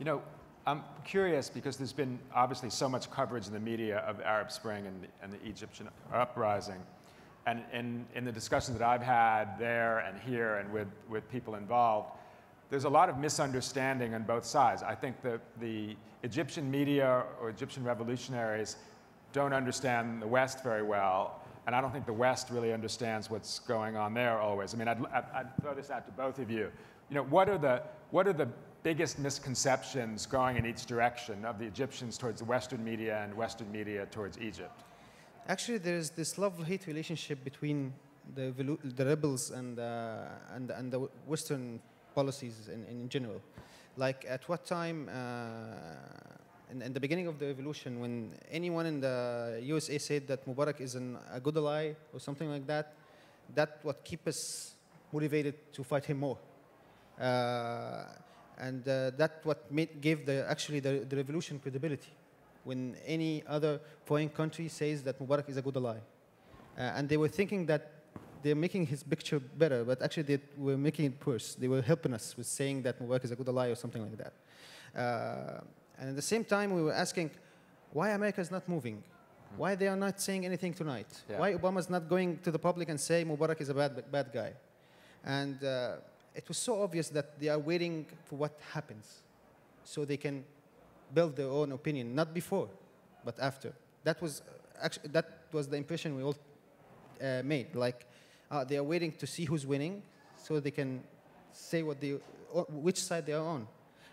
You know, I'm curious because there's been obviously so much coverage in the media of Arab Spring and the Egyptian uprising. And in the discussions that I've had there and here and with people involved, there's a lot of misunderstanding on both sides. I think the Egyptian media or Egyptian revolutionaries don't understand the West very well, and I don't think the West really understands what's going on there always. I mean, I'd throw this out to both of you. You know, what are the biggest misconceptions going in each direction of the Egyptians towards the Western media and Western media towards Egypt? Actually, there's this love-hate relationship between the rebels and the Western policies in general. Like at what time, in the beginning of the revolution, when anyone in the USA said that Mubarak is a good ally or something like that, that's what keep us motivated to fight him more. And that's what gave the revolution credibility. When any other foreign country says that Mubarak is a good ally. And they were thinking that they're making his picture better, but actually they were making it worse. They were helping us with saying that Mubarak is a good ally or something like that. And at the same time, we were asking, why America is not moving? Why they are not saying anything tonight? Yeah. Why Obama's not going to the public and say Mubarak is a bad guy? And it was so obvious that they are waiting for what happens so they can build their own opinion, not before, but after. That was the impression we all made. Like they are waiting to see who's winning, so they can say which side they are on,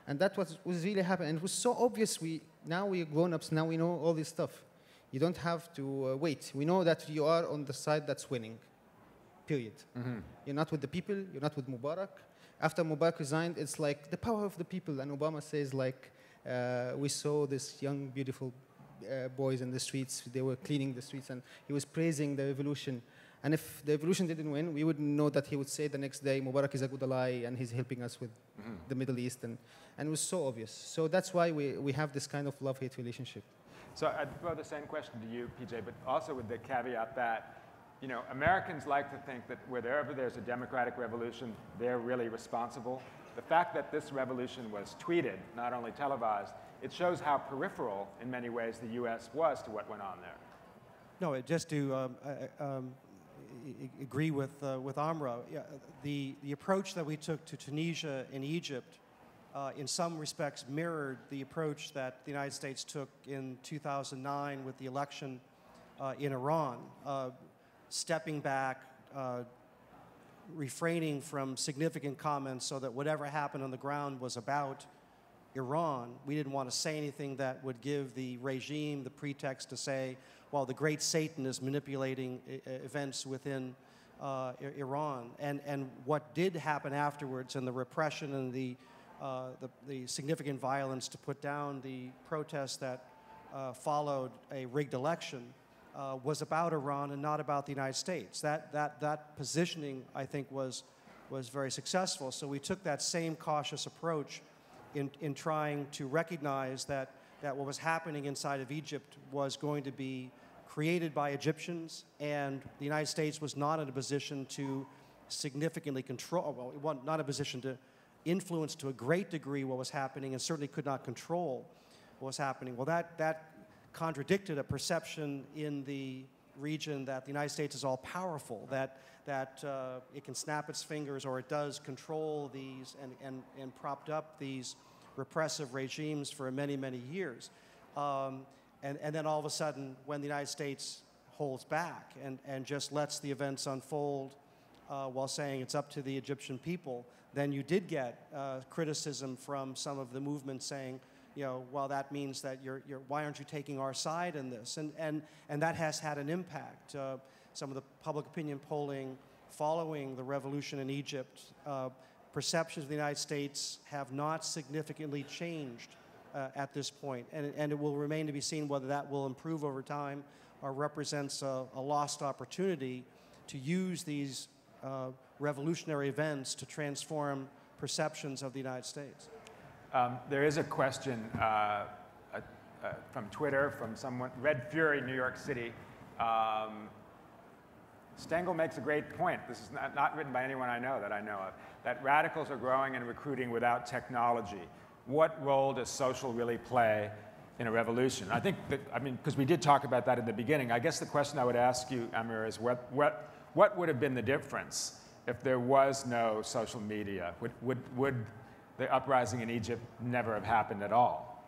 and that was really happening. And it was so obvious. Now we're grown-ups. Now we know all this stuff. You don't have to wait. We know that you are on the side that's winning. Period. Mm-hmm. You're not with the people. You're not with Mubarak. After Mubarak resigned, it's like the power of the people, and Obama says like. We saw this young, beautiful boys in the streets. They were cleaning the streets, and he was praising the revolution. And if the revolution didn't win, we would know that he would say the next day, Mubarak is a good ally, and he's helping us with the Middle East. And it was so obvious. So that's why we have this kind of love-hate relationship. So I'd throw the same question to you, PJ, but also with the caveat that, you know, Americans like to think that wherever there's a democratic revolution, they're really responsible. The fact that this revolution was tweeted, not only televised, it shows how peripheral, in many ways, the U.S. was to what went on there. No, just to agree with Amr, the approach that we took to Tunisia and Egypt, in some respects, mirrored the approach that the United States took in 2009 with the election in Iran, stepping back, refraining from significant comments so that whatever happened on the ground was about Iran. We didn't want to say anything that would give the regime the pretext to say, well, the great Satan is manipulating events within Iran. And what did happen afterwards, and the repression and the significant violence to put down the protests that followed a rigged election, was about Iran and not about the United States. That positioning, I think, was very successful. So we took that same cautious approach in trying to recognize that what was happening inside of Egypt was going to be created by Egyptians, and the United States was not in a position to significantly control, well, it was not in a position to influence to a great degree what was happening, and certainly could not control what was happening. Well, that contradicted a perception in the region that the United States is all powerful, that it can snap its fingers, or it does control these and propped up these repressive regimes for many, many years. And then all of a sudden, when the United States holds back and just lets the events unfold while saying it's up to the Egyptian people, then you did get criticism from some of the movement saying, you know, well, that means that why aren't you taking our side in this? And that has had an impact. Some of the public opinion polling following the revolution in Egypt, perceptions of the United States have not significantly changed at this point. And it will remain to be seen whether that will improve over time or represents a lost opportunity to use these revolutionary events to transform perceptions of the United States. There is a question from Twitter, from someone, Red Fury, New York City. Stengel makes a great point. This is not written by anyone I know of, that radicals are growing and recruiting without technology. what role does social really play in a revolution? I think that, I mean, because we did talk about that in the beginning, I guess the question I would ask you, Amr, is what would have been the difference if there was no social media? Would the uprising in Egypt never have happened at all?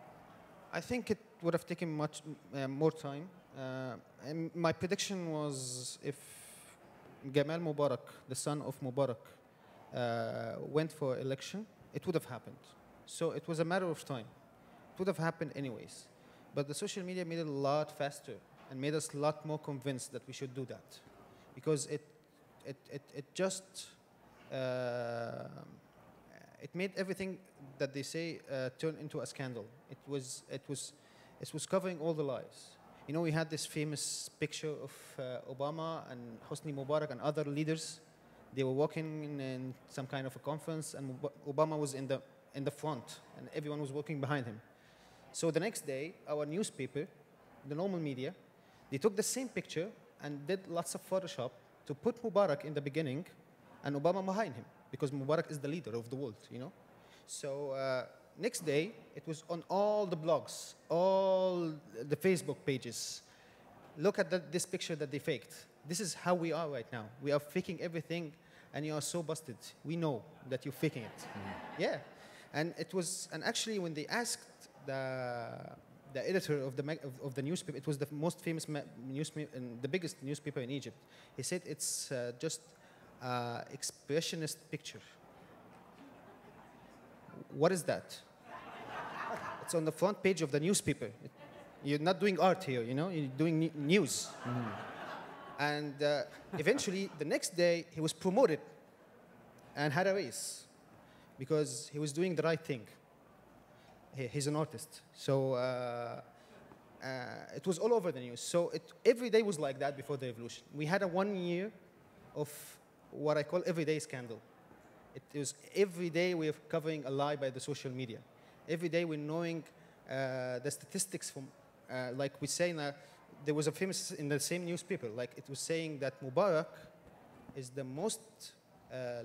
I think it would have taken much more time. And my prediction was if Gamal Mubarak, the son of Mubarak, went for election, it would have happened. So it was a matter of time. It would have happened anyways. But the social media made it a lot faster and made us a lot more convinced that we should do that. Because it just, it made everything that they say turn into a scandal. It was covering all the lies. You know, we had this famous picture of Obama and Hosni Mubarak and other leaders. They were walking in some kind of a conference, and Obama was in the front, and everyone was walking behind him. So the next day, our newspaper, the normal media, they took the same picture and did lots of Photoshop to put Mubarak in the beginning and Obama behind him, because Mubarak is the leader of the world, you know? So next day, it was on all the blogs, all the Facebook pages. Look at this picture that they faked. This is how we are right now. We are faking everything, and you are so busted. We know that you're faking it. Mm-hmm. Yeah. And it was, and actually when they asked the editor of the newspaper, it was the most famous newspaper and the biggest newspaper in Egypt. He said it's just expressionist picture. What is that? It's on the front page of the newspaper. You're not doing art here, you know. You're doing news. Mm. And eventually, the next day, he was promoted and had a raise because he was doing the right thing. He's an artist. So it was all over the news. So every day was like that before the revolution. We had a 1 year of what I call everyday scandal. It was every day we're covering a lie by the social media. Every day we're knowing the statistics from, like we say, there was a famous in the same newspaper, like it was saying that Mubarak is the most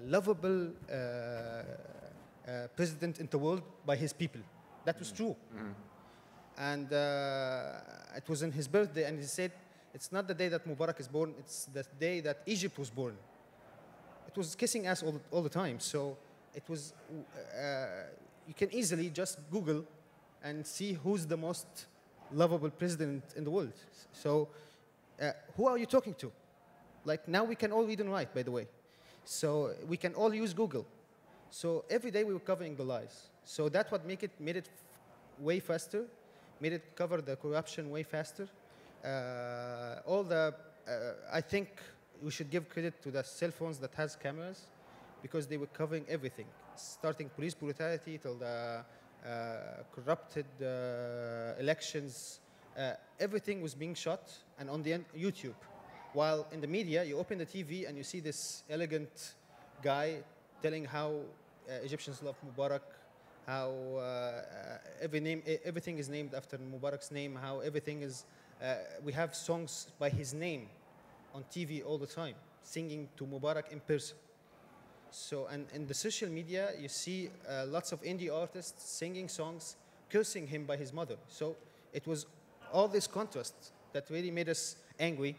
lovable president in the world by his people. That was true. Mm-hmm. And it was on his birthday, and he said, it's not the day that Mubarak is born, it's the day that Egypt was born. It was kissing ass all the time. So it was, you can easily just Google and see who's the most lovable president in the world. So who are you talking to? Like now we can all read and write, by the way. So we can all use Google. So every day we were covering the lies. So that's what made it way faster, made it cover the corruption way faster. I think we should give credit to the cell phones that has cameras because they were covering everything, starting police brutality till the corrupted elections. Everything was being shot and on the end, YouTube. While in the media, you open the TV and you see this elegant guy telling how Egyptians love Mubarak, how everything is named after Mubarak's name, how everything is, we have songs by his name on TV all the time, singing to Mubarak in person. So, and in the social media, you see lots of indie artists singing songs, cursing him by his mother. So it was all this contrast that really made us angry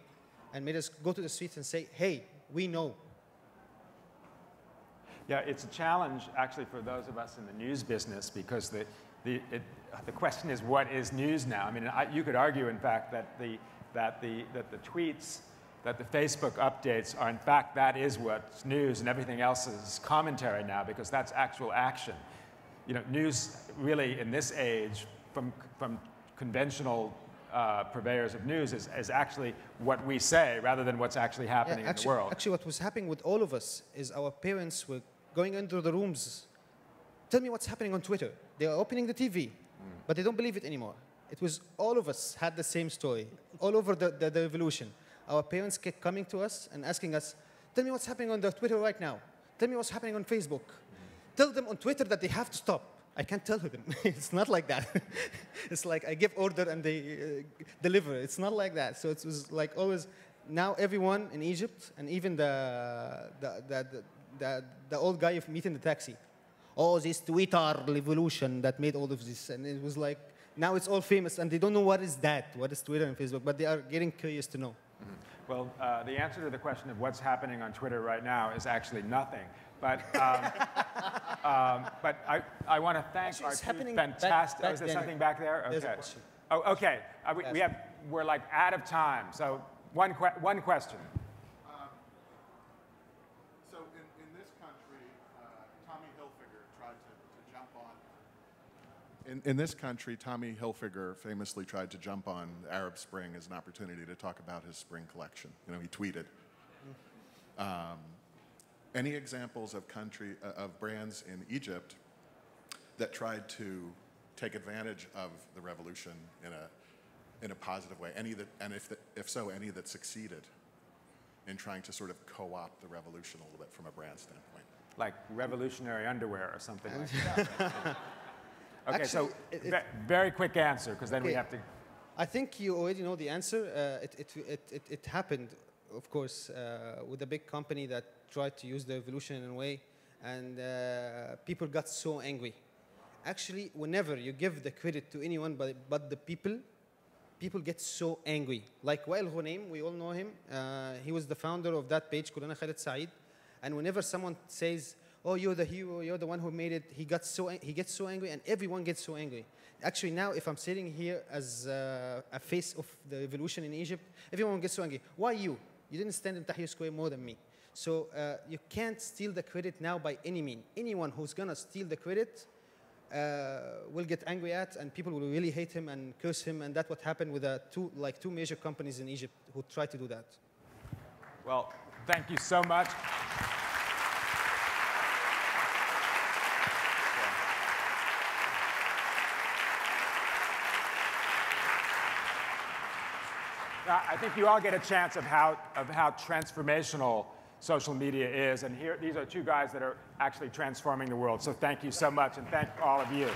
and made us go to the streets and say, hey, we know. Yeah, it's a challenge actually for those of us in the news business because the question is, what is news now? I mean, you could argue, in fact, that the tweets, that the Facebook updates are, in fact, that is what's news, and everything else is commentary now because that's actual action. You know, news really in this age, from conventional purveyors of news, is actually what we say rather than what's actually happening in the world. Actually, what was happening with all of us is our parents were going into the rooms. Tell me what's happening on Twitter. They are opening the TV, but they don't believe it anymore. It was all of us had the same story all over the revolution. Our parents kept coming to us and asking us, tell me what's happening on the Twitter right now. Tell me what's happening on Facebook. Tell them on Twitter that they have to stop. I can't tell them. It's not like that. It's like I give order and they deliver. It's not like that. So it was like always, now everyone in Egypt and even the old guy you meet in the taxi, oh, this Twitter revolution that made all of this. And it was like, now it's all famous, and they don't know what is that, what is Twitter and Facebook, but they are getting curious to know. Well, the answer to the question of what's happening on Twitter right now is actually nothing. But, but I want to thank our two fantastic. Back is there then. something back there? Okay. There's a question. Oh, okay. We're like out of time. So one question. So in this country, Tommy Hilfiger tried to jump on. In this country, Tommy Hilfiger famously tried to jump on Arab Spring as an opportunity to talk about his spring collection. You know, he tweeted. Any examples of brands in Egypt that tried to take advantage of the revolution in a positive way? If so, any that succeeded in trying to sort of co-opt the revolution a little bit from a brand standpoint? Like revolutionary underwear or something like that. Okay, Actually, so very quick answer, because then we have to. I think you already know the answer. It happened, of course, with a big company that tried to use the revolution in a way, and people got so angry. Actually, whenever you give the credit to anyone but the people get so angry. Like Wael Ghunaim, we all know him. He was the founder of that page, Kulana Khaled Saeed. And whenever someone says, oh, you're the hero, you're the one who made it, he gets so angry, and everyone gets so angry. Actually, now, if I'm sitting here as a face of the revolution in Egypt, everyone gets so angry. Why you? You didn't stand in Tahrir Square more than me. So you can't steal the credit now by any means. Anyone who's going to steal the credit will get angry at, and people will really hate him and curse him, and that's what happened with two major companies in Egypt who tried to do that. Well, thank you so much. I think you all get a chance of how transformational social media is, and these are two guys that are actually transforming the world. So thank you so much, and thank all of you.